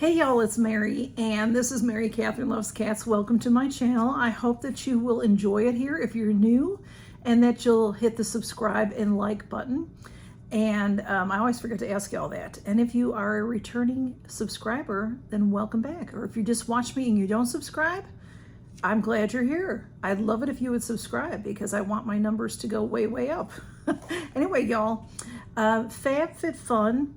Hey y'all, it's Mary, and this is Mary Catherine Loves Cats. Welcome to my channel. I hope that you will enjoy it here if you're new, and that you'll hit the subscribe and like button. And I always forget to ask y'all that. And if you are a returning subscriber, then welcome back. Or if you just watch me and you don't subscribe, I'm glad you're here. I'd love it if you would subscribe because I want my numbers to go way, way up. Anyway, y'all, Fab Fit Fun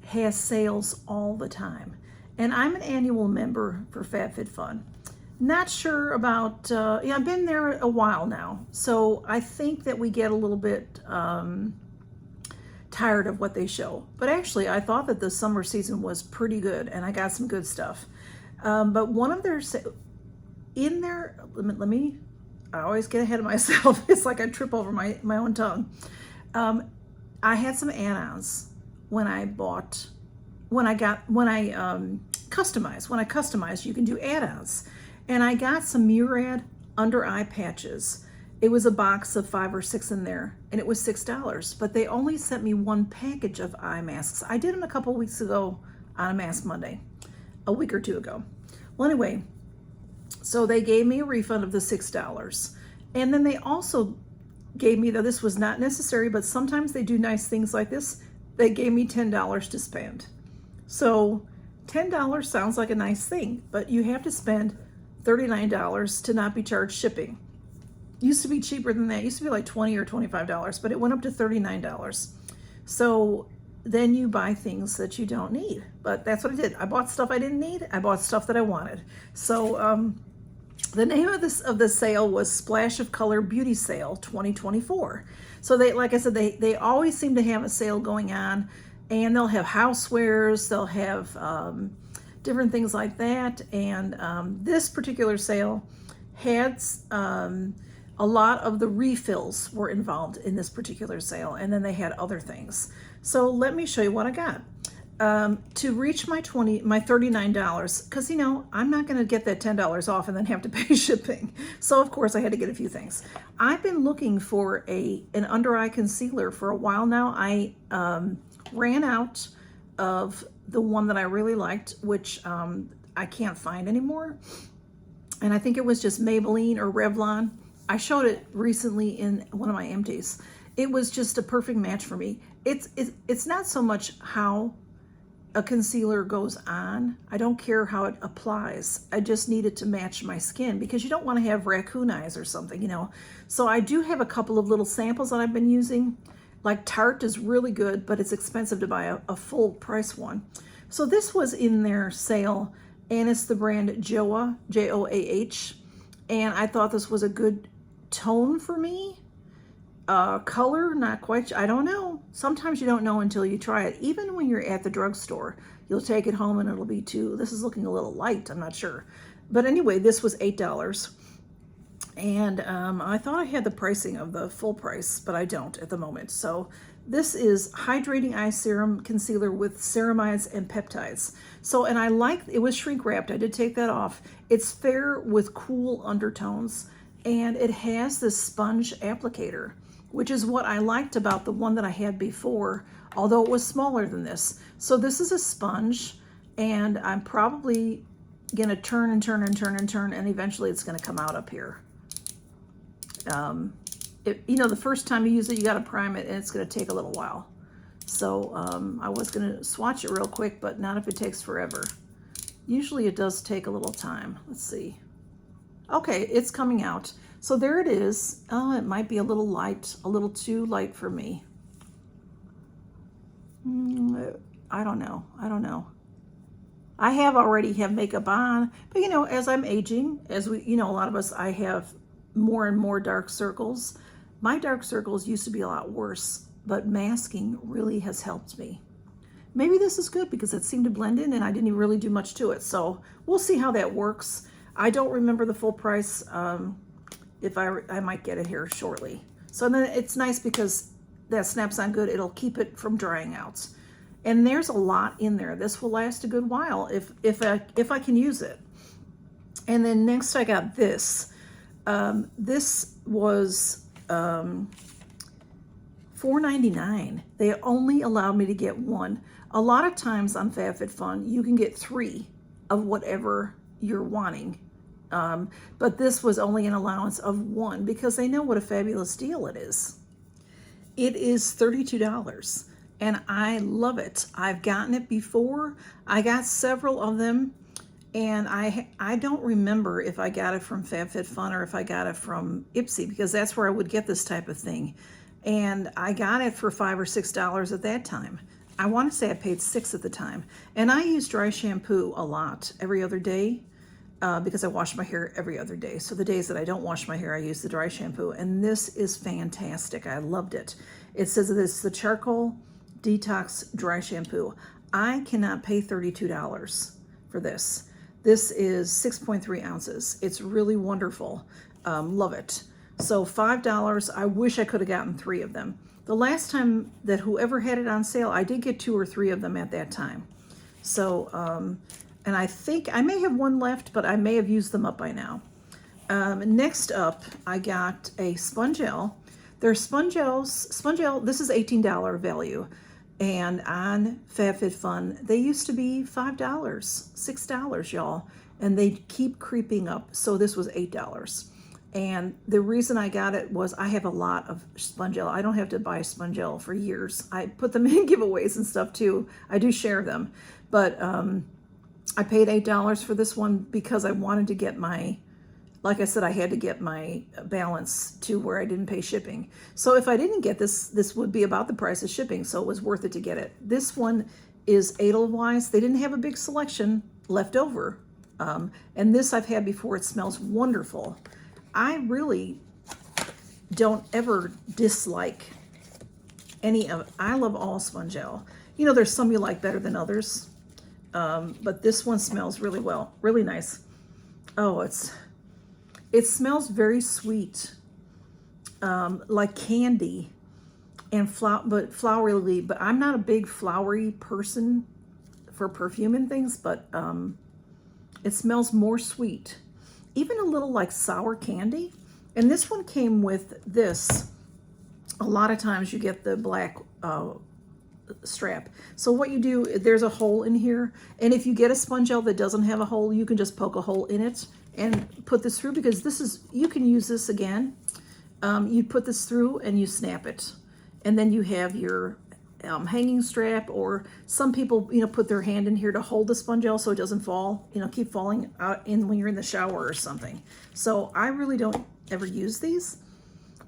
has sales all the time. And I'm an annual member for Fab Fit Fun. Not sure about, I've been there a while now. So I think that we get a little bit tired of what they show. But actually, I thought that the summer season was pretty good and I got some good stuff. But one of their, I always get ahead of myself. It's like I trip over my own tongue. I had some add-ons when I customized, you can do add-ons. And I got some Murad under eye patches. It was a box of 5 or 6 in there, and it was $6, but they only sent me one package of eye masks. I did them a couple weeks ago on a Mask Monday, a week or two ago. Well, anyway, so they gave me a refund of the $6. And then they also gave me, though this was not necessary, but sometimes they do nice things like this, they gave me $10 to spend. So $10 sounds like a nice thing, but you have to spend $39 to not be charged shipping. Used to be cheaper than that. It used to be like $20 or $25, but it went up to $39. So then you buy things that you don't need. But that's what I did. I bought stuff I didn't need. I bought stuff that I wanted. So the name of the sale was Splash of Color Beauty Sale 2024. So they, like I said, they always seem to have a sale going on, and they'll have housewares, they'll have different things like that. And this particular sale had a lot of the refills were involved in this particular sale, and then they had other things. So let me show you what I got. To reach my $39, because I'm not going to get that $10 off and then have to pay shipping. So of course I had to get a few things. I've been looking for an under eye concealer for a while now. I ran out of the one that I really liked, which I can't find anymore. And I think it was just Maybelline or Revlon. I showed it recently in one of my empties. It was just a perfect match for me. It's not so much how a concealer goes on. I don't care how it applies. I just need it to match my skin, because you don't want to have raccoon eyes or something, So I do have a couple of little samples that I've been using. Like Tarte is really good, but it's expensive to buy a full price one. So this was in their sale, and it's the brand Joah, Joah. And I thought this was a good tone for me. Color, not quite, I don't know. Sometimes you don't know until you try it. Even when you're at the drugstore, you'll take it home and it'll be this is looking a little light, I'm not sure. But anyway, this was $8. And I thought I had the pricing of the full price, but I don't at the moment. So this is Hydrating Eye Serum Concealer with ceramides and peptides. So, and it was shrink wrapped. I did take that off. It's fair with cool undertones, and it has this sponge applicator, which is what I liked about the one that I had before, although it was smaller than this. So this is a sponge, and I'm probably gonna turn and turn and turn and turn, and eventually it's gonna come out up here. The first time you use it, you gotta prime it, and it's gonna take a little while. So I was gonna swatch it real quick, but not if it takes forever. Usually it does take a little time. Let's see. Okay, it's coming out. So there it is. Oh, it might be a little light, a little too light for me. I don't know. I already have makeup on, but as I'm aging, as we, a lot of us, I have more and more dark circles. My dark circles used to be a lot worse, but masking really has helped me. Maybe this is good because it seemed to blend in and I didn't really do much to it. So we'll see how that works. I don't remember the full price. If I might get it here shortly. So then it's nice because that snaps on good. It'll keep it from drying out. And there's a lot in there. This will last a good while if I can use it. And then next I got this. This was $4.99. They only allowed me to get one. A lot of times on Fab Fit Fun, you can get 3 of whatever you're wanting. But this was only an allowance of 1 because they know what a fabulous deal it is. It is $32 and I love it. I've gotten it before. I got several of them, and I don't remember if I got it from Fab Fit Fun or if I got it from Ipsy, because that's where I would get this type of thing. And I got it for $5 or $6 at that time. I want to say I paid $6 at the time. And I use dry shampoo a lot every other day because I wash my hair every other day. So the days that I don't wash my hair, I use the dry shampoo. And this is fantastic. I loved it. It says this is the Charcoal Detox Dry Shampoo. I cannot pay $32 for this. This is 6.3 ounces. It's really wonderful. Love it. So $5. I wish I could have gotten 3 of them. The last time that whoever had it on sale, I did get 2 or 3 of them at that time. So, and I think I may have one left, but I may have used them up by now. Next up, I got a sponge gel. They're sponge gel, this is $18 value. And on Fab Fit Fun, they used to be $5, $6, y'all. And they keep creeping up. So this was $8. And the reason I got it was I have a lot of sponge gel. I don't have to buy sponge gel for years. I put them in giveaways and stuff too. I do share them. But I paid $8 for this one because I wanted to get my, like I said, I had to get my balance to where I didn't pay shipping. So if I didn't get this, this would be about the price of shipping. So it was worth it to get it. This one is Edelweiss. They didn't have a big selection left over. And this I've had before. It smells wonderful. I really don't ever dislike any of, I love all sponge gel. You know, there's some you like better than others. But this one smells really well, really nice. Oh, it smells very sweet, like candy and flowery, but I'm not a big flowery person for perfume and things, but it smells more sweet. Even a little like sour candy. And this one came with this. A lot of times you get the black strap. So what you do, there's a hole in here. And if you get a sponge gel that doesn't have a hole, you can just poke a hole in it and put this through, because this is, you can use this again. You put this through and you snap it. And then you have your hanging strap, or some people, you know, put their hand in here to hold the sponge gel so it doesn't fall, you know, keep falling out in when you're in the shower or something. So I really don't ever use these,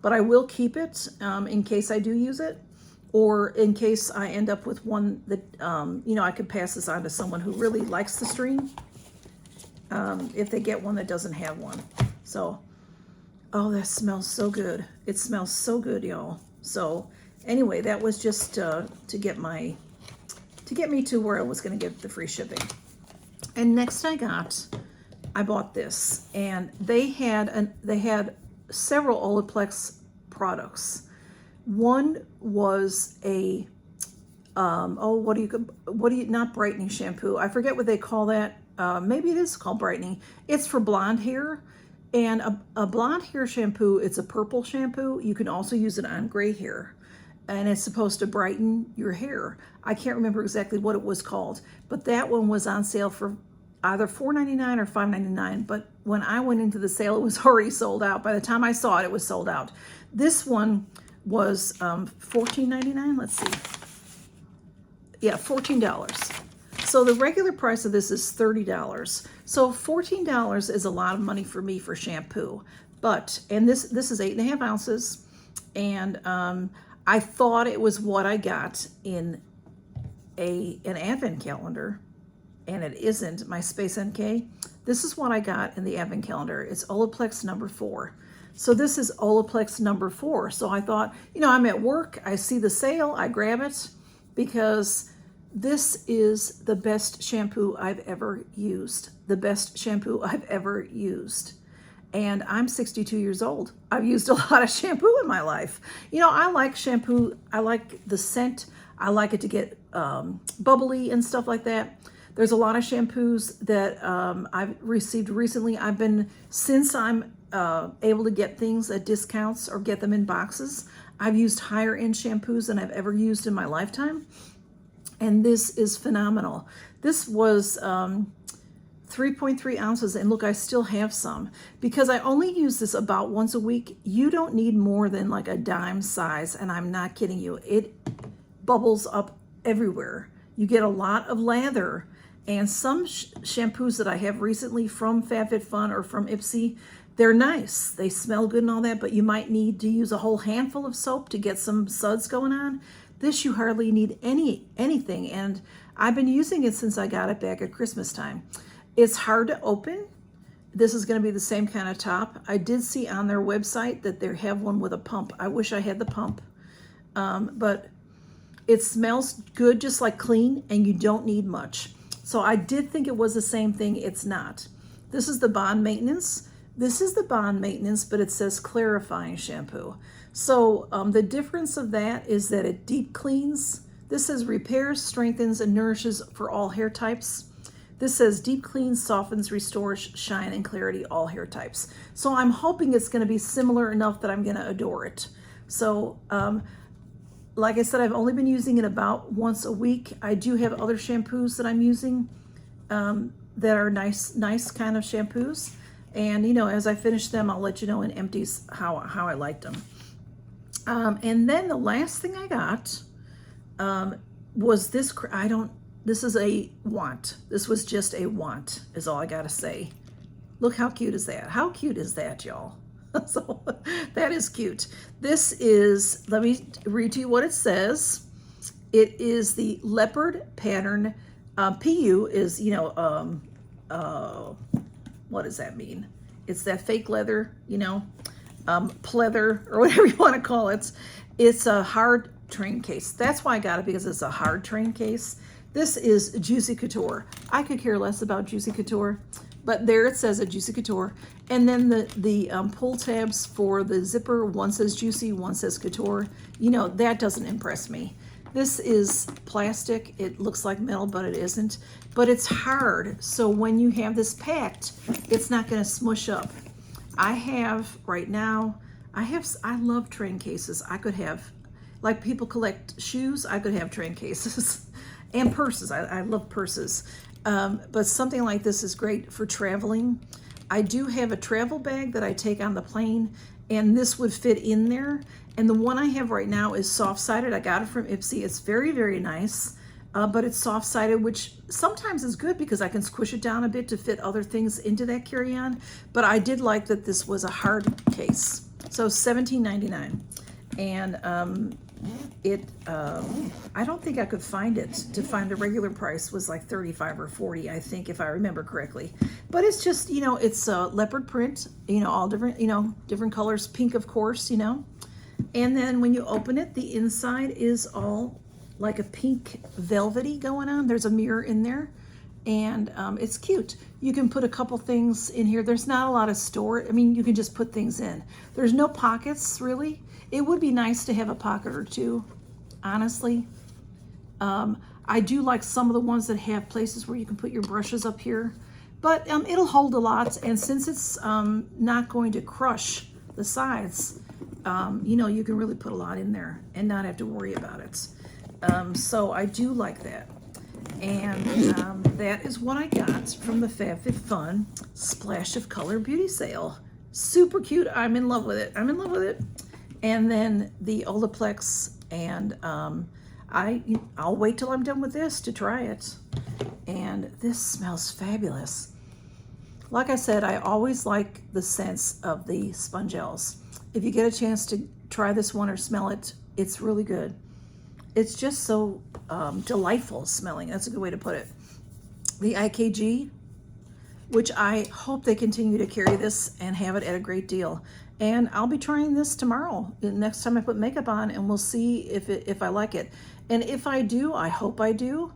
but I will keep it in case I do use it, or in case I end up with one that, you know, I could pass this on to someone who really likes the stream if they get one that doesn't have one. So, oh, that smells so good. It smells so good, y'all. So anyway, that was just to get me to where I was going to get the free shipping. And next I bought this, and they had several Olaplex products. One was a not brightening shampoo. I forget what they call that. Maybe it is called brightening. It's for blonde hair. And a blonde hair shampoo, it's a purple shampoo. You can also use it on gray hair. And it's supposed to brighten your hair. I can't remember exactly what it was called, but that one was on sale for either $4.99 or $5.99. But when I went into the sale, it was already sold out. By the time I saw it, it was sold out. This one was $14.99. Let's see. Yeah, $14. So the regular price of this is $30. So $14 is a lot of money for me for shampoo. But, and this is 8.5 ounces. And I thought it was what I got in an advent calendar, and it isn't. My Space NK. This is what I got in the advent calendar. It's Olaplex number 4. So this is Olaplex number 4. So I thought, you know, I'm at work, I see the sale, I grab it, because this is the best shampoo I've ever used. The best shampoo I've ever used. And I'm 62 years old. I've used a lot of shampoo in my life. You know, I like shampoo. I like the scent. I like it to get bubbly and stuff like that. There's a lot of shampoos that I've received recently. Since I'm able to get things at discounts or get them in boxes, I've used higher end shampoos than I've ever used in my lifetime. And this is phenomenal. This was 3.3 ounces, and look, I still have some because I only use this about once a week. You don't need more than like a dime size, and I'm not kidding you. It bubbles up everywhere. You get a lot of lather, and some shampoos that I have recently from Fab Fit Fun or from Ipsy, they're nice. They smell good and all that, but you might need to use a whole handful of soap to get some suds going on. This, you hardly need anything, and I've been using it since I got it back at Christmas time. It's hard to open. This is going to be the same kind of top. I did see on their website that they have one with a pump. I wish I had the pump, but it smells good, just like clean, and you don't need much. So I did think it was the same thing. It's not. This is the Bond Maintenance. This is the Bond Maintenance, but it says clarifying shampoo. So the difference of that is that it deep cleans. This says repairs, strengthens, and nourishes for all hair types. This says deep cleans, softens, restores shine and clarity, all hair types. So I'm hoping it's going to be similar enough that I'm going to adore it. So like I said, I've only been using it about once a week. I do have other shampoos that I'm using that are nice kind of shampoos. And, you know, as I finish them, I'll let you know in empties how I liked them. And then the last thing I got was this. This is a want. This was just a want, is all I gotta say. Look how cute is that? How cute is that, y'all? So that is cute. This is, let me read to you what it says. It is the leopard pattern. PU is, you know, what does that mean? It's that fake leather, you know, pleather, or whatever you want to call it. It's a hard train case. That's why I got it, because it's a hard train case. This is Juicy Couture. I could care less about Juicy Couture, but there it says a Juicy Couture. And then the pull tabs for the zipper, one says Juicy, one says Couture. You know, that doesn't impress me. This is plastic. It looks like metal, but it isn't. But it's hard, so when you have this packed, it's not gonna smush up. I have, right now, I love train cases. I could have, like people collect shoes, I could have train cases. And purses. I love purses. But something like this is great for traveling. I do have a travel bag that I take on the plane, and this would fit in there. And the one I have right now is soft-sided. I got it from Ipsy. It's very, very nice, but it's soft-sided, which sometimes is good because I can squish it down a bit to fit other things into that carry-on. But I did like that this was a hard case. So $17.99. And I don't think I could find it. To find the regular price was like 35 or 40, I think, if I remember correctly. But it's just, you know, it's a leopard print, you know, all different, you know, different colors, pink, of course, you know. And then when you open it, the inside is all like a pink velvety going on. There's a mirror in there, and it's cute. You can put a couple things in here. There's not a lot of storage. I mean, you can just put things in. There's no pockets, really. It would be nice to have a pocket or two, honestly. I do like some of the ones that have places where you can put your brushes up here, but it'll hold a lot. And since it's not going to crush the sides, you know, you can really put a lot in there and not have to worry about it. So I do like that. And that is what I got from the Fab Fit Fun Splash of Color Beauty Sale. Super cute. I'm in love with it. I'm in love with it. And then the Olaplex, and I'll wait till I'm done with this to try it. And this smells fabulous. Like I said, I always like the scents of the Spongelles. If you get a chance to try this one or smell it, it's really good. It's just so delightful smelling. That's a good way to put it. The IKG, which I hope they continue to carry this and have it at a great deal. And I'll be trying this tomorrow, the next time I put makeup on, and we'll see if I like it. And if I do, I hope I do.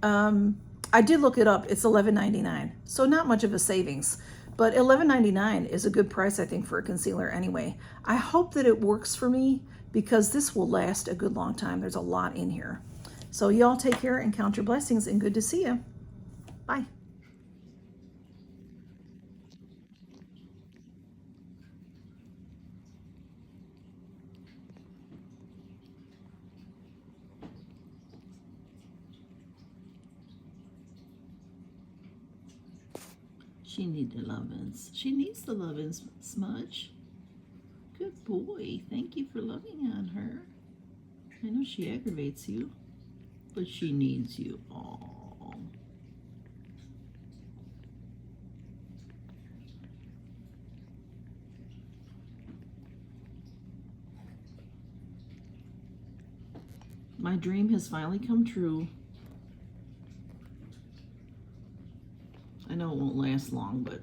I did look it up. It's $11.99, so not much of a savings. But $11.99 is a good price, I think, for a concealer anyway. I hope that it works for me, because this will last a good long time. There's a lot in here. So y'all take care and count your blessings, and good to see you. Bye. She needs the lovin's. She needs the lovin's, Smudge. Good boy. Thank you for loving on her. I know she aggravates you, but she needs you. Aww. My dream has finally come true. I know it won't last long, but